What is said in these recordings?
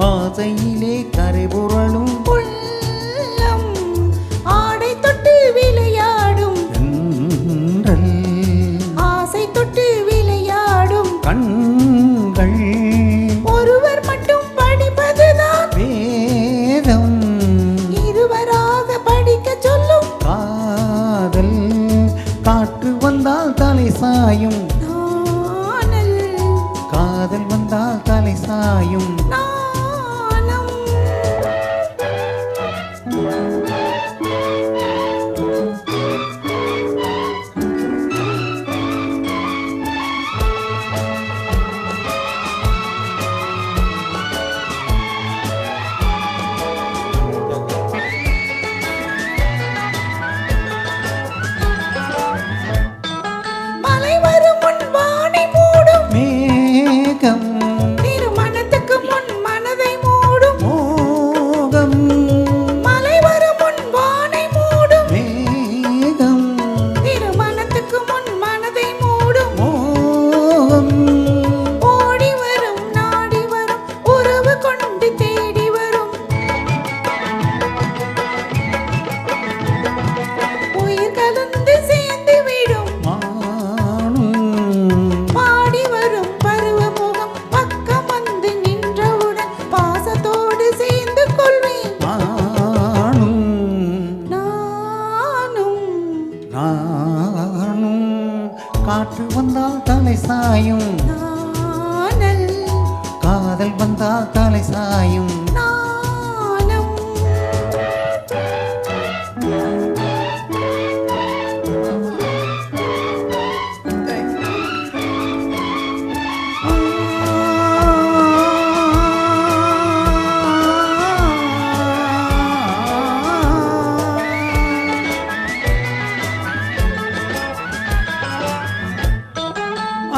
ஆசையிலே கரை புரளும் உள்ளம் ஆடை தொட்டு விளையாடும் தென்றல் ஆசை தொட்டு விளையாடும் கண்கள் ஒருவர் மட்டும் படிப்பதுதான் வேதம் இருவராக படிக்க சொல்லும் காதல் காற்று வந்தால் தலை சாயும் நாணல் காதல் வந்தால் தலை சாயும் நாணம் மலை வரும் முன் வானை மூடும் மேகம் திருமணத்துக்கு முன் மனதை மூடும் மோகம் மலை வரும் முன் வானை மூடும் மேகம் திருமணத்துக்கு முன் மனதை மூடும் மோகம் ஓடி வரும் நாடி வரும் உறவு கொண்டு தேடி வரும் உயிர் கலந்து சேர்ந்து விடும் மானும் பாடி வரும் பருவ முகம் பக்கம் வந்து நின்றவுடன் பாசத்தோடு சேர்ந்து கொள்வேன் நானும் நானும் நானும் காற்று வந்தால் தலை சாயும் நானல் காதல் வந்தால் தலை சாயும் நானும்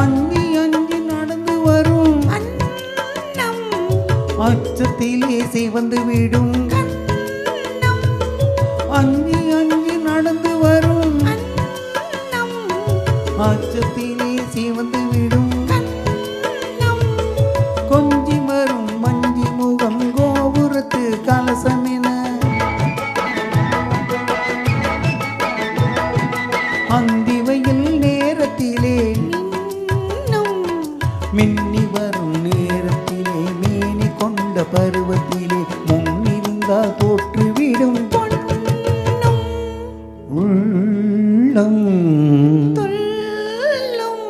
அஞ்சி அஞ்சி நடந்து வரும் அன்னம் அச்சத்திலே சிவந்து விடும் கண்ணம் அஞ்சி அஞ்சி நடந்து வரும் அன்னம் அச்சத்திலே சிவந்து விடும் கண்ணம் கொஞ்சி வரும் மஞ்சி முகம் கோபுரத்து கலசமென அந்தி வெயில் நேரத்திலே இன்னும் மின்னி வரும் நேரத்திலே மேனி கொண்ட பருவத்திலே முன்னிருந்தால் தோற்றுவிடும் பொன்னும் உள்ளம் துள்ளும்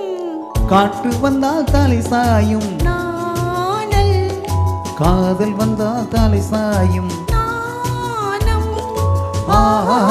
காற்று வந்தால் தலை சாயும் நாணல் காதல் வந்தால் தலை சாயும் நாணம் ஆஹா